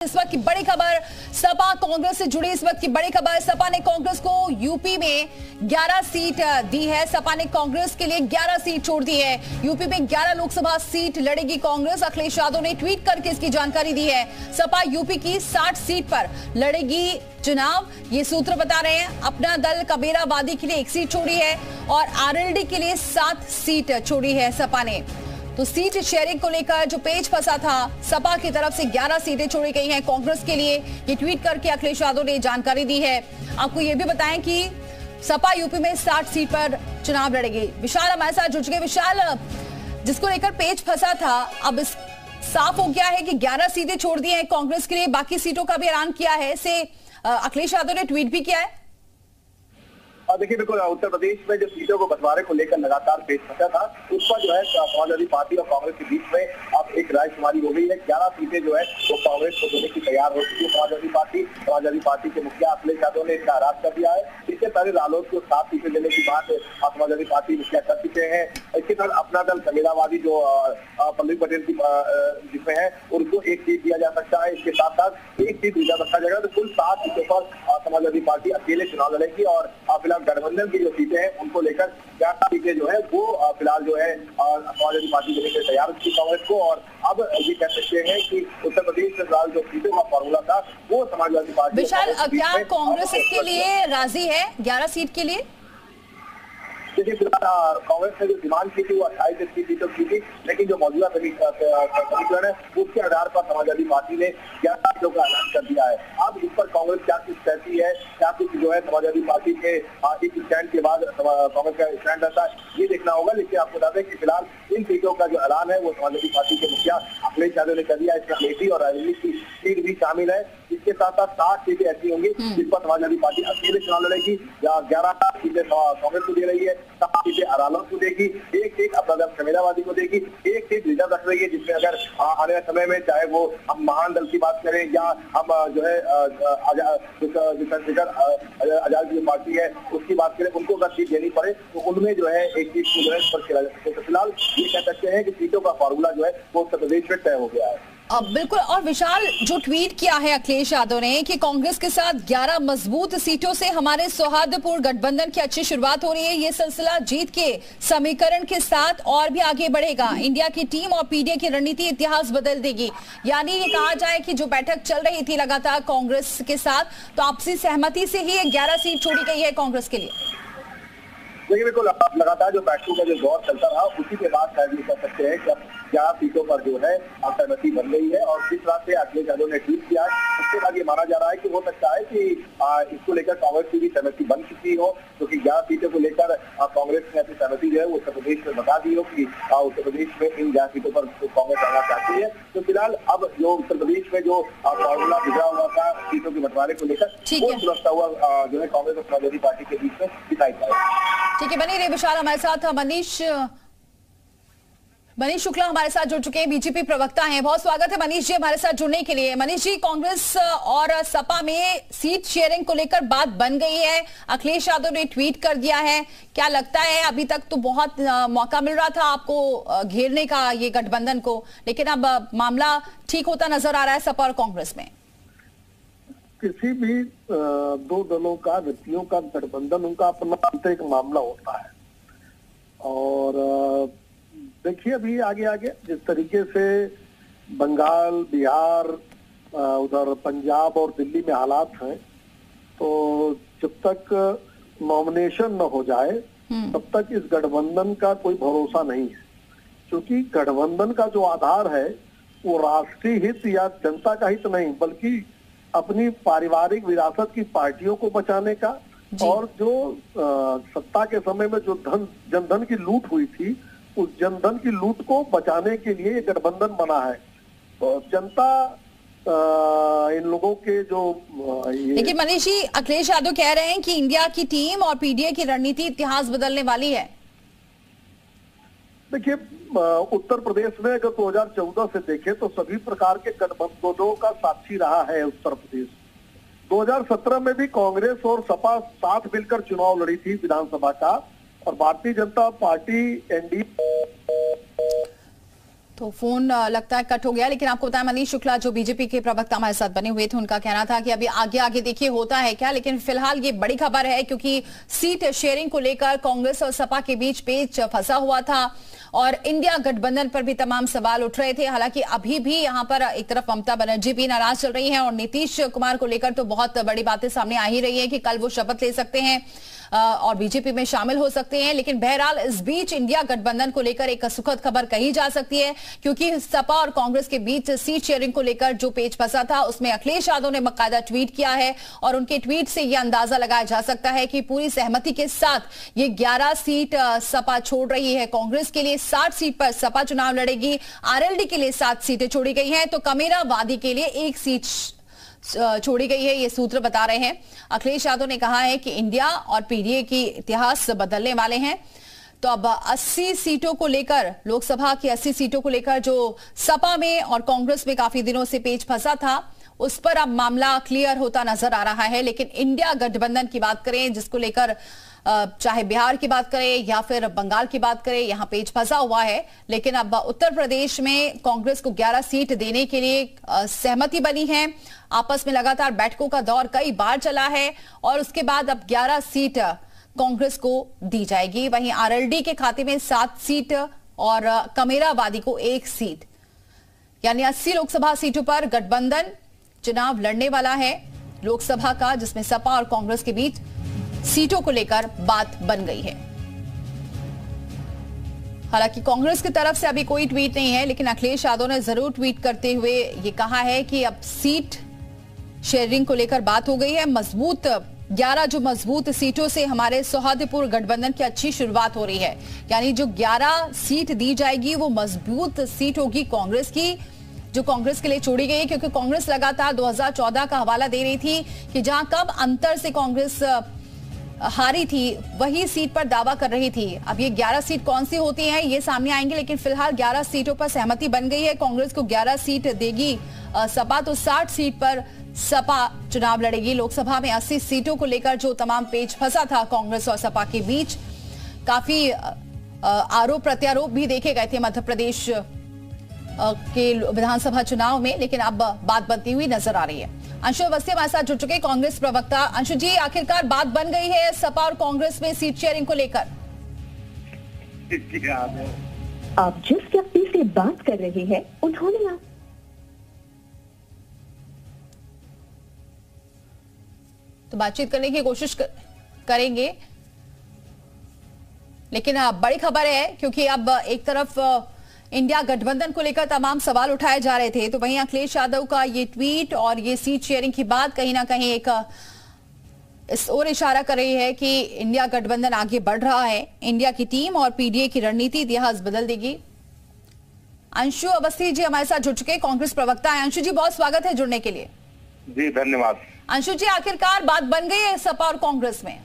इस वक्त की बड़ी खबर सपा कांग्रेस से जुड़ी इस वक्त की बड़ी खबर। सपा ने कांग्रेस को यूपी में 11 सीट दी है। सपा ने कांग्रेस के लिए 11 सीट छोड़ दी है। यूपी में 11 लोकसभा सीट लड़ेगी कांग्रेस। अखिलेश यादव ने ट्वीट करके इसकी जानकारी दी है। सपा यूपी की 60 सीट पर लड़ेगी चुनाव, ये सूत्र बता रहे हैं। अपना दल कबीराबादी के लिए 1 सीट छोड़ी है और आरएलडी के लिए 7 सीट छोड़ी है सपा ने। तो सीट शेयरिंग को लेकर जो पेच फंसा था, सपा की तरफ से 11 सीटें छोड़ी गई हैं कांग्रेस के लिए। ये ट्वीट करके अखिलेश यादव ने जानकारी दी है। आपको ये भी बताएं कि सपा यूपी में 60 सीट पर चुनाव लड़ेगी। विशाल हमारे साथ जुड़ चुके। विशाल, जिसको लेकर पेच फंसा था, अब इस साफ हो गया है कि 11 सीटें छोड़ दी हैं कांग्रेस के लिए। बाकी सीटों का भी ऐलान किया है। इसे अखिलेश यादव ने ट्वीट भी किया है। देखिए, बिल्कुल उत्तर प्रदेश में जो सीटों को बंटवारे को लेकर लगातार पेश फंसा था, उस पर जो है समाजवादी पार्टी और कांग्रेस के बीच में अब एक रायशुमारी हो गई है। 11 सीटें जो है वो कांग्रेस को देने की तैयार हो चुकी है। समाजवादी पार्टी के मुखिया अखिलेश यादव ने इसका ऐलान कर दिया है। इससे पहले रालोद को 7 सीटें देने की बात समाजवादी पार्टी मुखिया कर चुके हैं। इसके साथ अपना दल कबीराबादी जो पल्लवी पटेल की जिसमें है, उनको 1 सीट दिया जा सकता है। इसके साथ साथ 1 सीट रिजर्व रखा जाएगा। तो कुल 7 सीटों पर समाजवादी पार्टी अकेले चुनाव लड़ेगी और फिलहाल गठबंधन की जो सीटें हैं उनको लेकर 4 सीटें जो है वो फिलहाल जो है समाजवादी पार्टी देने के लिए तैयार थी कांग्रेस को। और अब ये कह सकते हैं कि उत्तर प्रदेश में फिलहाल जो सीटों का फॉर्मूला था वो समाजवादी पार्टी। विशाल, क्या कांग्रेस इसके लिए राजी है 11 सीट के लिए? देखिए, फिलहाल कांग्रेस ने जो डिमांड की थी वो 28 से 30 सीटों की थी, लेकिन जो मौजूदा समीकरण है उसके आधार पर समाजवादी पार्टी ने 11 सीटों का ऐलान कर दिया है। अब इस पर कांग्रेस क्या कुछ कहती है, क्या कुछ जो है समाजवादी पार्टी के इस स्टैंड के बाद कांग्रेस का स्टैंड रहता है, ये देखना होगा। लेकिन आपको बता दें कि फिलहाल इन सीटों का जो ऐलान है वो समाजवादी पार्टी के मुखिया अखिलेश यादव ने कर दिया। इसमें अमेठी और रायबरेली की सीट भी शामिल है। इसके साथ साथ 60 सीटें ऐसी होंगी जिस पर समाजवादी पार्टी अकेले चुनाव लड़ेगी। 11 सीटें कांग्रेस को दे रही है, 7 सीटें रालोद को देगी, 1 सीट अपना दल कबीराबादी को देगी, 1 सीट रिजर्व रख रही है, जिसमें अगर आने वाले समय में चाहे वो हम महान दल की बात करें या हम जो है आजाद की पार्टी है उसकी बात करें, उनको अगर सीट देनी पड़े तो उनमें जो है 1 सीट को जो है पर खेला जा सकता है। तो फिलहाल ये कह सकते हैं कि सीटों का फॉर्मूला जो है वो उत्तर प्रदेश में तय हो गया है। बिल्कुल। और विशाल, जो ट्वीट किया है अखिलेश यादव ने कि कांग्रेस के साथ 11 मजबूत सीटों से हमारे सौहार्दपूर्ण गठबंधन की अच्छी शुरुआत हो रही है। ये सिलसिला जीत के समीकरण के साथ और भी आगे बढ़ेगा। इंडिया की टीम और पीडीए की रणनीति इतिहास बदल देगी। यानी ये कहा जाए कि जो बैठक चल रही थी लगातार कांग्रेस के साथ, तो आपसी सहमति से ही 11 सीट छोड़ी गई है कांग्रेस के लिए। देखिए, बिल्कुल लगातार जो बैठकों का जो दौर चलता रहा उसी के बाद शायद ये कह सकते हैं कि अब 11 सीटों पर जो है सहमति बन गई है। और जिस तरह से अखिलेश यादव ने ट्वीट किया है उसके बाद ये माना जा रहा है कि हो सकता है कि इसको लेकर कांग्रेस की भी सहमति बन चुकी हो, क्योंकि 11 सीटों को लेकर कांग्रेस ने अपनी सहमति जो है वो उत्तर प्रदेश में बता दी हो कि उत्तर प्रदेश में इन 11 सीटों पर कांग्रेस आना चाहती है। तो फिलहाल अब जो उत्तर प्रदेश में जो फॉर्मूला बिगड़ा हुआ था सीटों के बंटवारे को लेकर, वो सुलझता हुआ जो है कांग्रेस और समाजवादी पार्टी के बीच में दिखाई पड़ा। ठीक है, बनी रही विशाल हमारे साथ। मनीष शुक्ला हमारे साथ जुड़ चुके हैं, बीजेपी प्रवक्ता हैं। बहुत स्वागत है मनीष जी हमारे साथ जुड़ने के लिए। मनीष जी, कांग्रेस और सपा में सीट शेयरिंग को लेकर बात बन गई है। अखिलेश यादव ने ट्वीट कर दिया है। क्या लगता है, अभी तक तो बहुत मौका मिल रहा था आपको घेरने का ये गठबंधन को, लेकिन अब मामला ठीक होता नजर आ रहा है सपा और कांग्रेस में? किसी भी 2 दलों का, व्यक्तियों का गठबंधन, उनका अपना एक मामला होता है। और देखिए, अभी आगे जिस तरीके से बंगाल, बिहार, उधर पंजाब और दिल्ली में हालात हैं, तो जब तक नॉमिनेशन न हो जाए तब तक इस गठबंधन का कोई भरोसा नहीं है। क्योंकि गठबंधन का जो आधार है वो राष्ट्रीय हित या जनता का हित नहीं, बल्कि अपनी पारिवारिक विरासत की पार्टियों को बचाने का, और जो सत्ता के समय में जो जनधन की लूट हुई थी उस जनधन की लूट को बचाने के लिए ये गठबंधन बना है। तो जनता इन लोगों के जो लेकिन मनीष जी, अखिलेश यादव कह रहे हैं कि इंडिया की टीम और पीडीए की रणनीति इतिहास बदलने वाली है। देखिए, उत्तर प्रदेश में अगर 2014 से देखें तो सभी प्रकार के गठबंधनों का साक्षी रहा है उत्तर प्रदेश। 2017 में भी कांग्रेस और सपा साथ मिलकर चुनाव लड़ी थी विधानसभा का, और भारतीय जनता पार्टी एनडीए तो फोन लगता है कट हो गया, लेकिन आपको बताया मनीष शुक्ला जो बीजेपी के प्रवक्ता हमारे साथ बने हुए थे, उनका कहना था कि अभी आगे आगे देखिए होता है क्या, लेकिन फिलहाल ये बड़ी खबर है क्योंकि सीट शेयरिंग को लेकर कांग्रेस और सपा के बीच पेच फंसा हुआ था और इंडिया गठबंधन पर भी तमाम सवाल उठ रहे थे। हालांकि अभी भी यहां पर एक तरफ ममता बनर्जी भी नाराज चल रही हैं और नीतीश कुमार को लेकर तो बहुत बड़ी बातें सामने आ ही रही है कि कल वो शपथ ले सकते हैं और बीजेपी में शामिल हो सकते हैं। लेकिन बहरहाल इस बीच इंडिया गठबंधन को लेकर एक सुखद खबर कही जा सकती है क्योंकि सपा और कांग्रेस के बीच सीट शेयरिंग को लेकर जो पेच फंसा था उसमें अखिलेश यादव ने बाकायदा ट्वीट किया है और उनके ट्वीट से यह अंदाजा लगाया जा सकता है कि पूरी सहमति के साथ ये 11 सीट सपा छोड़ रही है। कांग्रेस के लिए 60 सीट पर सपा चुनाव लड़ेगी, आरएलडी के लिए 7 सीटें छोड़ी गई हैं तो कमेरावादी के लिए 1 सीट छोड़ी गई है, ये सूत्र बता रहे हैं। अखिलेश यादव ने कहा है कि इंडिया और पीडीए की इतिहास बदलने वाले हैं। तो अब 80 सीटों को लेकर, लोकसभा की 80 सीटों को लेकर जो सपा में और कांग्रेस में काफी दिनों से पेच फंसा था उस पर अब मामला क्लियर होता नजर आ रहा है। लेकिन इंडिया गठबंधन की बात करें, जिसको लेकर चाहे बिहार की बात करें या फिर बंगाल की बात करें, यहां पेच फंसा हुआ है। लेकिन अब उत्तर प्रदेश में कांग्रेस को 11 सीट देने के लिए सहमति बनी है। आपस में लगातार बैठकों का दौर कई बार चला है और उसके बाद अब 11 सीट कांग्रेस को दी जाएगी। वहीं आरएलडी के खाते में 7 सीट और कमेरावादी को 1 सीट, यानी 80 लोकसभा सीटों पर गठबंधन चुनाव लड़ने वाला है लोकसभा का, जिसमें सपा और कांग्रेस के बीच सीटों को लेकर बात बन गई है। हालांकि कांग्रेस की तरफ से अभी कोई ट्वीट नहीं है, लेकिन अखिलेश यादव ने जरूर ट्वीट करते हुए ये कहा है कि अब सीट शेयरिंग को लेकर बात हो गई है। मजबूत 11 जो मजबूत सीटों से हमारे सौहार्दपूर्ण गठबंधन की अच्छी शुरुआत हो रही है, यानी जो 11 सीट दी जाएगी वो मजबूत सीट होगी कांग्रेस की, जो कांग्रेस के लिए छोड़ी गई है। क्योंकि कांग्रेस लगातार 2014 का हवाला दे रही थी कि जहां कम अंतर से कांग्रेस हारी थी वही सीट पर दावा कर रही थी। अब ये 11 सीट कौन सी होती हैं ये सामने आएंगे, लेकिन फिलहाल 11 सीटों पर सहमति बन गई है। कांग्रेस को 11 सीट देगी सपा, तो 60 सीट पर सपा चुनाव लड़ेगी। लोकसभा में 80 सीटों को लेकर जो तमाम पेच फंसा था कांग्रेस और सपा के बीच, काफी आरोप प्रत्यारोप भी देखे गए थे मध्य प्रदेश के विधानसभा चुनाव में, लेकिन अब बात बनती हुई नजर आ रही है। अंशु अवस्थी हमारे साथ जुड़ चुके कांग्रेस प्रवक्ता। अंशु जी, आखिरकार बात बन गई है सपा और कांग्रेस में सीट शेयरिंग को लेकर? आप जिस व्यक्ति से बात कर रहे हैं उन्होंने आप तो बातचीत करने की कोशिश करेंगे, लेकिन बड़ी खबर है क्योंकि अब एक तरफ इंडिया गठबंधन को लेकर तमाम सवाल उठाए जा रहे थे, तो वहीं अखिलेश यादव का ये ट्वीट और ये सीट शेयरिंग की बात कहीं ना कहीं एक इस ओर इशारा कर रही है कि इंडिया गठबंधन आगे बढ़ रहा है। इंडिया की टीम और पीडीए की रणनीति इतिहास बदल देगी। अंशु अवस्थी जी हमारे साथ जुड़ चुके कांग्रेस प्रवक्ता है। अंशु जी, बहुत स्वागत है जुड़ने के लिए। जी धन्यवाद। अंशु जी, आखिरकार बात बन गई है सपा और कांग्रेस में?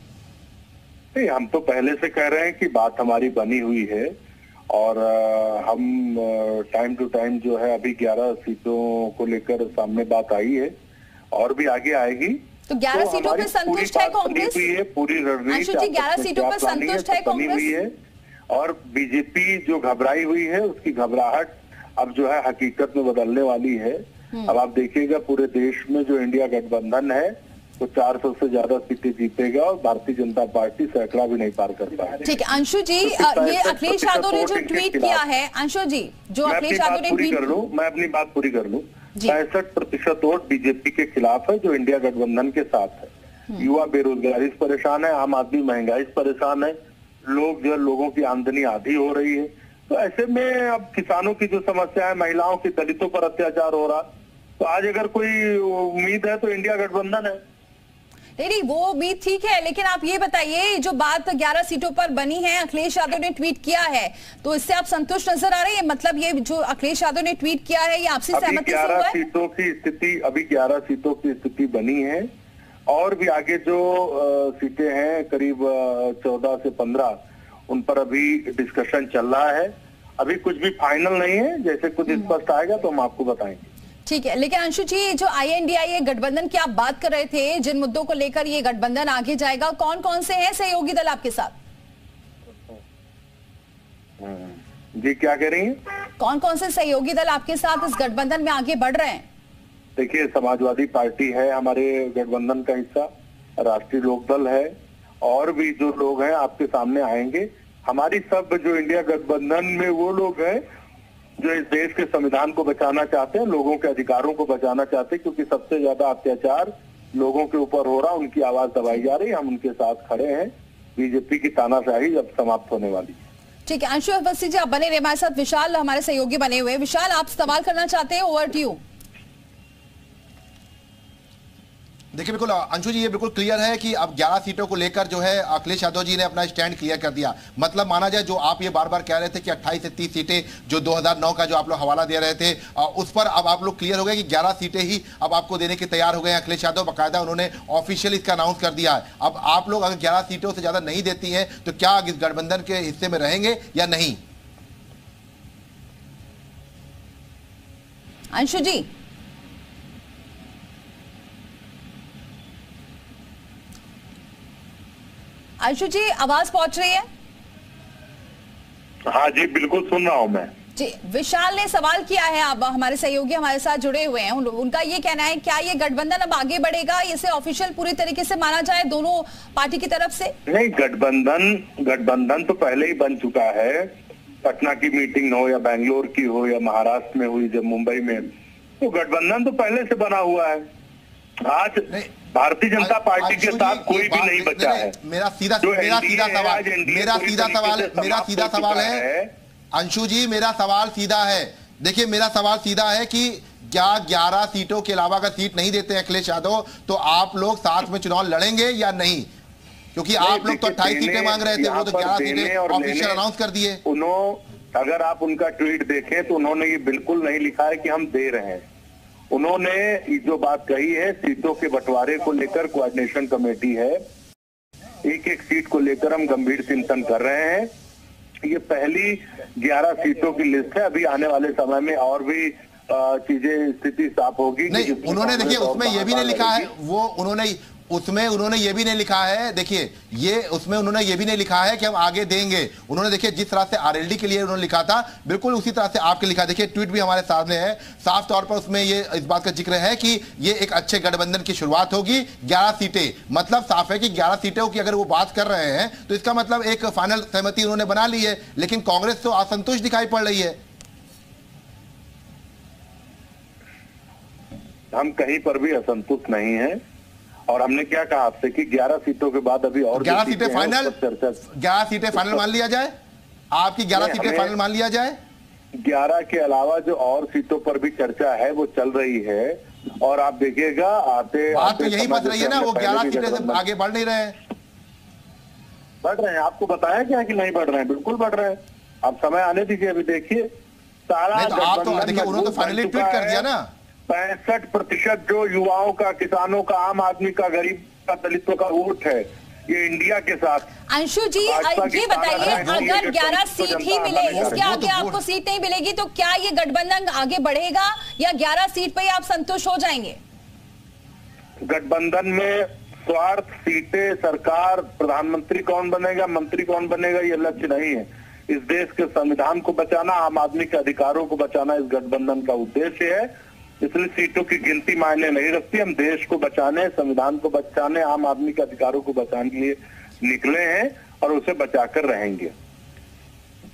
नहीं, हम तो पहले से कह रहे हैं कि बात हमारी बनी हुई है और हम टाइम टू टाइम जो है अभी 11 सीटों को लेकर सामने बात आई है और भी आगे आएगी। तो 11 सीटों पर संतुष्ट है कांग्रेस? पूरी रणनीति अंशु जी, 11 सीटों पर संतुष्ट है कांग्रेस? और बीजेपी जो घबराई हुई है उसकी घबराहट अब जो है हकीकत में बदलने वाली है। अब आप देखिएगा पूरे देश में जो इंडिया गठबंधन है तो 400 से ज्यादा सीटें जीतेगा और भारतीय जनता पार्टी सैकड़ा भी नहीं पार कर पाएगी। ठीक है अंशु जी, ये अखिलेश यादव ने जो ट्वीट किया है, अंशु जी जो अखिलेश यादव ने ट्वीट, मैं अपनी बात पूरी कर लूं। 65% वोट बीजेपी के खिलाफ है जो इंडिया गठबंधन के साथ है। युवा बेरोजगारी से परेशान है, आम आदमी महंगाई से परेशान है, लोग जो लोगों की आमदनी आधी हो रही है। तो ऐसे में अब किसानों की जो समस्या है, महिलाओं की, दलितों पर अत्याचार हो रहा, तो आज अगर कोई उम्मीद है तो इंडिया गठबंधन है। नहीं, वो उम्मीद ठीक है, लेकिन आप ये बताइए जो बात 11 सीटों पर बनी है, अखिलेश यादव ने ट्वीट किया है, तो इससे आप संतुष्ट नजर आ रहे हैं? मतलब ये जो अखिलेश यादव ने ट्वीट किया है ये आपसी सहमति से हुआ है? 11 सीटों की स्थिति, अभी 11 सीटों की स्थिति बनी है और भी आगे जो सीटें हैं करीब 14 से 15 उन पर अभी डिस्कशन चल रहा है। अभी कुछ भी फाइनल नहीं है, जैसे कुछ स्पष्ट आएगा तो हम आपको बताएंगे। ठीक है, लेकिन अंशु जी जो INDIA गठबंधन की आप बात कर रहे थे, जिन मुद्दों को लेकर ये गठबंधन आगे जाएगा, कौन कौन से हैं सहयोगी दल आपके साथ? जी क्या कह रही हैं? कौन कौन से सहयोगी दल आपके साथ इस गठबंधन में आगे बढ़ रहे हैं? देखिए, समाजवादी पार्टी है हमारे गठबंधन का हिस्सा, राष्ट्रीय लोकदल है, और भी जो लोग हैं आपके सामने आएंगे। हमारी सब जो इंडिया गठबंधन में वो लोग हैं जो इस देश के संविधान को बचाना चाहते हैं, लोगों के अधिकारों को बचाना चाहते हैं, क्योंकि सबसे ज्यादा अत्याचार लोगों के ऊपर हो रहा, उनकी आवाज दबाई जा रही है। हम उनके साथ खड़े हैं। बीजेपी की तानाशाही अब समाप्त होने वाली है। ठीक है, अंशु अवस्थी जी आप बने रहे हमारे साथ। विशाल हमारे सहयोगी बने हुए। विशाल, आप सवाल करना चाहते हैं, ओवर टू यू। देखिए बिल्कुल अंशु जी, ये बिल्कुल क्लियर है कि अब 11 सीटों को लेकर जो है अखिलेश यादव जी ने अपना स्टैंड क्लियर कर दिया। मतलब माना जाए, जो आप ये बार बार कह रहे थे कि 28 से 30 सीटें, जो 2009 का जो आप लोग हवाला दे रहे थे, उस पर अब आप लोग क्लियर हो गए कि 11 सीटें ही अब आपको देने के तैयार हो गए हैं अखिलेश यादव। बाकायदा उन्होंने ऑफिशियल इसका अनाउंस कर दिया है। अब आप लोग अगर 11 सीटों से ज्यादा नहीं देती हैं तो क्या इस गठबंधन के हिस्से में रहेंगे या नहीं? अंशु जी, अंशु जी आवाज पहुंच रही है? हाँ जी, बिल्कुल सुन रहा हूं मैं जी। विशाल ने सवाल किया है, अब हमारे सहयोगी हमारे साथ जुड़े हुए हैं, उनका ये कहना है क्या ये गठबंधन अब आगे बढ़ेगा, इसे ऑफिशियल पूरी तरीके से माना जाए दोनों पार्टी की तरफ से? नहीं, गठबंधन तो पहले ही बन चुका है। पटना की मीटिंग हो या बेंगलोर की हो या महाराष्ट्र में हुई, जब मुंबई में, तो गठबंधन तो पहले से बना हुआ है। आज भारतीय जनता पार्टी के साथ कोई भी नहीं बचा है। मेरा सीधा सवाल है अंशु जी, मेरा सवाल सीधा है। देखिए, मेरा सवाल सीधा है कि क्या 11 सीटों के अलावा अगर सीट नहीं देते अखिलेश यादव तो आप लोग साथ में चुनाव लड़ेंगे या नहीं? क्योंकि आप लोग तो 28 सीटें मांग रहे थे, वो तो 11 सीटें ऑफिशियल अनाउंस कर दिए। अगर आप उनका ट्वीट देखें तो उन्होंने ये बिल्कुल नहीं लिखा है कि हम दे रहे हैं। उन्होंने जो बात कही है, सीटों के बंटवारे को लेकर कोऑर्डिनेशन कमेटी है, एक एक सीट को लेकर हम गंभीर चिंतन कर रहे हैं। ये पहली 11 सीटों की लिस्ट है। अभी आने वाले समय में और भी चीजें, स्थिति साफ होगी। नहीं, उन्होंने देखिए उसमें ये भी नहीं लिखा है, वो उन्होंने ये भी नहीं लिखा है, देखिए ये उसमें उन्होंने ये भी नहीं लिखा है कि हम आगे देंगे। उन्होंने देखिए जिस तरह से आरएलडी के लिए उन्होंने लिखा था, बिल्कुल उसी तरह से आपके लिखा। देखिए ट्वीट भी हमारे सामने है, साफ तौर पर उसमें ये इस बात का जिक्र है कि ये एक अच्छे गठबंधन की शुरुआत होगी। 11 सीटें, मतलब साफ है कि 11 सीटों की अगर वो बात कर रहे हैं तो इसका मतलब एक फाइनल सहमति उन्होंने बना ली है। लेकिन कांग्रेस तो असंतुष्ट दिखाई पड़ रही है। हम कहीं पर भी असंतुष्ट नहीं है, और हमने क्या कहा आपसे कि 11 सीटों के बाद अभी और 11 सीटें फाइनल, 11 सीटें फाइनल मान लिया जाए, आपकी 11 सीटें फाइनल मान लिया जाए। 11 के अलावा जो और सीटों पर भी चर्चा है वो चल रही है, और आप देखिएगा बात तो यही बच रही है ना, वो 11 सीटें से आगे बढ़ नहीं रहे हैं। बढ़ रहे हैं, आपको बताया क्या कि नहीं बढ़ रहे हैं? बिल्कुल बढ़ रहे हैं। आप समय आने दीजिए, अभी देखिए सारा। तो आप तो देखिए उन्होंने तो फाइनली ट्वीट कर दिया ना। 65% जो युवाओं का, किसानों का, आम आदमी का, गरीब का, दलितों का वोट है, ये इंडिया के साथ। अंशु जी ये बताइए, अगर 11 सीट ही मिले, इसके आगे आपको सीट नहीं मिलेगी, तो क्या ये गठबंधन आगे बढ़ेगा या 11 सीट पे आप संतुष्ट हो जाएंगे? गठबंधन में स्वार्थ, सीटें, सरकार, प्रधानमंत्री कौन बनेगा, मंत्री कौन बनेगा, ये लक्ष्य नहीं है। इस देश के संविधान को बचाना, आम आदमी के अधिकारों को बचाना इस गठबंधन का उद्देश्य है। इसलिए सीटों की गिनती मायने नहीं रखती। हम देश को बचाने, संविधान को बचाने, आम आदमी के अधिकारों को बचाने के लिए निकले हैं और उसे बचाकर रहेंगे।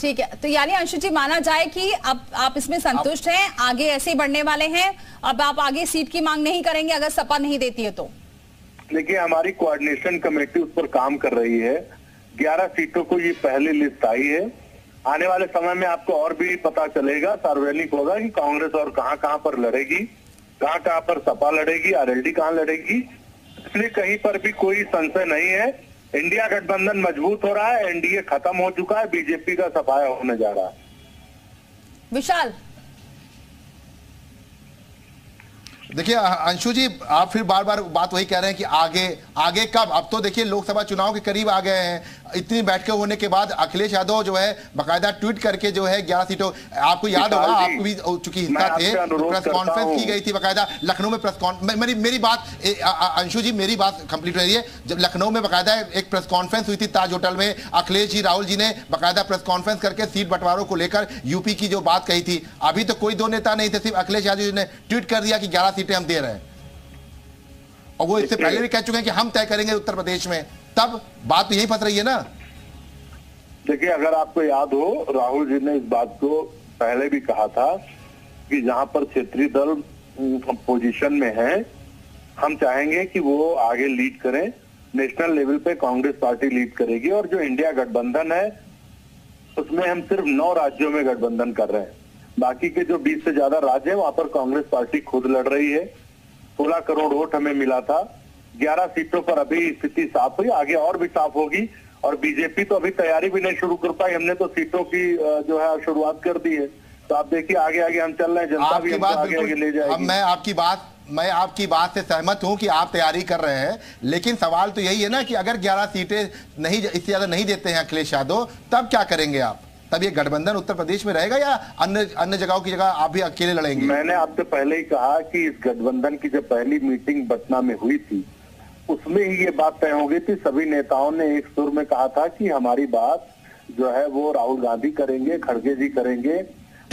ठीक है, तो यानी अंशु जी माना जाए कि अब आप इसमें संतुष्ट हैं, आगे ऐसे ही बढ़ने वाले हैं, अब आप आगे सीट की मांग नहीं करेंगे अगर सपा नहीं देती है तो? देखिए, हमारी कोऑर्डिनेशन कमेटी उस पर काम कर रही है। 11 सीटों को ये पहली लिस्ट आई है। आने वाले समय में आपको और भी पता चलेगा, सार्वजनिक होगा कि कांग्रेस और कहां पर लड़ेगी, कहां पर सपा लड़ेगी, आरएलडी कहां लड़ेगी। इसलिए कहीं पर भी कोई संशय नहीं है। इंडिया गठबंधन मजबूत हो रहा है, एनडीए खत्म हो चुका है, बीजेपी का सफाया होने जा रहा है। विशाल, देखिए अंशु जी, आप फिर बार बार बात वही कह रहे हैं कि आगे कब? अब तो देखिए लोकसभा चुनाव के करीब आ गए हैं। इतनी बैठकें होने के बाद अखिलेश यादव जो है बाकायदा ट्वीट करके जो है 11 सीटों, आपको याद होगा, आपको भी चूंकि हिस्सा थे, प्रेस कॉन्फ्रेंस की गई थी बाकायदा लखनऊ में। प्रेस कॉन्फ्रेंस, मेरी बात अंशु जी, मेरी बात कंप्लीट हो रही है। जब लखनऊ में बाकायदा एक प्रेस कॉन्फ्रेंस हुई थी ताज होटल में, अखिलेश जी, राहुल जी ने बाकायदा प्रेस कॉन्फ्रेंस करके सीट बंटवारों को लेकर यूपी की जो बात कही थी। अभी तो कोई दो नेता नहीं थे, सिर्फ अखिलेश यादव जी ने ट्वीट कर दिया कि 11 सीटें हम दे रहे हैं, और वो इससे पहले भी कह चुके हैं कि हम तय करेंगे उत्तर प्रदेश में। तब बात तो यही फंस रही है ना। देखिए, अगर आपको याद हो, राहुल जी ने इस बात को पहले भी कहा था कि जहां पर क्षेत्रीय दल पोजीशन में है, हम चाहेंगे कि वो आगे लीड करें। नेशनल लेवल पे कांग्रेस पार्टी लीड करेगी, और जो इंडिया गठबंधन है उसमें हम सिर्फ 9 राज्यों में गठबंधन कर रहे हैं। बाकी के जो 20 से ज्यादा राज्य है वहां पर कांग्रेस पार्टी खुद लड़ रही है। 16 करोड़ वोट हमें मिला था। 11 सीटों पर अभी स्थिति साफ हुई, आगे और भी साफ होगी। और बीजेपी तो अभी तैयारी भी नहीं शुरू कर पाई, हमने तो सीटों की जो है शुरुआत कर दी है। तो आप देखिए, आगे आगे हम चल रहे हैं, जनता भी हमको आगे आगे ले जाएगी। मैं आपकी बात से सहमत हूं कि आप तैयारी कर रहे हैं, लेकिन सवाल तो यही है ना कि अगर 11 सीटें नहीं, इससे ज्यादा नहीं देते हैं अखिलेश यादव, तब क्या करेंगे आप? तब ये गठबंधन उत्तर प्रदेश में रहेगा या अन्य जगहों की जगह आप भी अकेले लड़ेंगे? मैंने आपसे पहले ही कहा कि इस गठबंधन की जब पहली मीटिंग पटना में हुई थी, उसमें ही ये बात तय हो गई थी। सभी नेताओं ने एक सुर में कहा था कि हमारी बात जो है वो राहुल गांधी करेंगे, खड़गे जी करेंगे।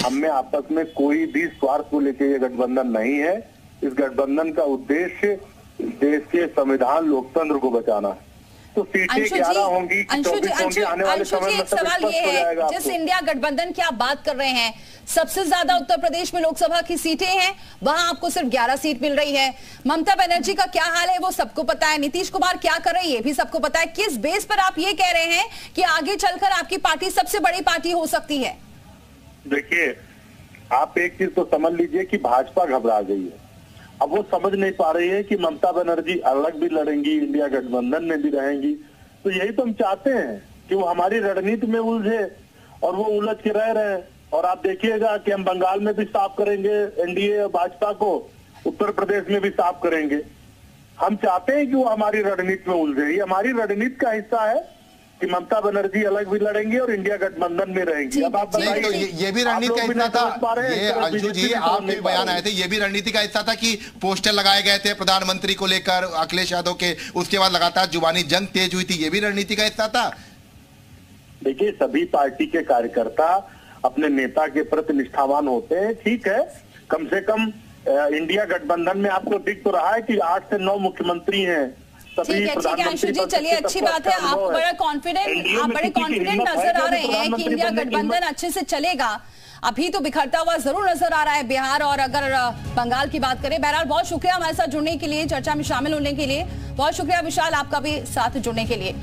हमें आपस में कोई भी स्वार्थ को लेकर ये गठबंधन नहीं है। इस गठबंधन का उद्देश्य देश के संविधान लोकतंत्र को बचाना है। तो सीटें 11 होंगी, 24 होंगी, आने वाले समय में सवाल ये है, जिस इंडिया गठबंधन की आप बात कर रहे हैं, सबसे ज्यादा उत्तर प्रदेश में लोकसभा की सीटें हैं, वहां आपको सिर्फ 11 सीट मिल रही है। ममता बनर्जी का क्या हाल है वो सबको पता है, नीतीश कुमार क्या कर रहे हैं ये भी सबको पता है। किस बेस पर आप ये कह रहे हैं कि आगे चलकर आपकी पार्टी सबसे बड़ी पार्टी हो सकती है? देखिए, आप एक चीज तो समझ लीजिए कि भाजपा घबरा गई है। अब वो समझ नहीं पा रही है कि ममता बनर्जी अलग भी लड़ेंगी, इंडिया गठबंधन में भी रहेंगी। तो यही तो हम चाहते हैं कि वो हमारी रणनीति में उलझे और वो उलझ के रह रहे हैं। और आप देखिएगा कि हम बंगाल में भी साफ करेंगे एनडीए भाजपा को, उत्तर प्रदेश में भी साफ करेंगे। हम चाहते हैं कि वो हमारी रणनीति में उलझे। ये हमारी रणनीति का हिस्सा है कि ममता बनर्जी अलग भी लड़ेंगे और इंडिया गठबंधन में रहेंगी। अब आप बताइए, तो ये भी रणनीति का हिस्सा था। ये अंशु जी, आपके बयान आए थे, ये भी रणनीति का हिस्सा था कि पोस्टर लगाए गए थे प्रधानमंत्री को लेकर अखिलेश यादव के, उसके बाद लगातार जुबानी जंग तेज हुई थी, ये भी रणनीति का हिस्सा था। देखिए, सभी पार्टी के कार्यकर्ता अपने नेता के प्रति निष्ठावान होते हैं, ठीक है। कम से कम इंडिया गठबंधन में आपको दिख तो रहा है कि 8 से 9 मुख्यमंत्री हैं। ठीक है अंशु जी, चलिए अच्छी बात है, आप बड़े कॉन्फिडेंट नजर आ रहे हैं कि इंडिया गठबंधन अच्छे से चलेगा। अभी तो बिखरता हुआ जरूर नजर आ रहा है बिहार और अगर बंगाल की बात करें। बहरहाल बहुत शुक्रिया हमारे साथ जुड़ने के लिए, चर्चा में शामिल होने के लिए। बहुत शुक्रिया विशाल, आपका भी साथ जुड़ने के लिए।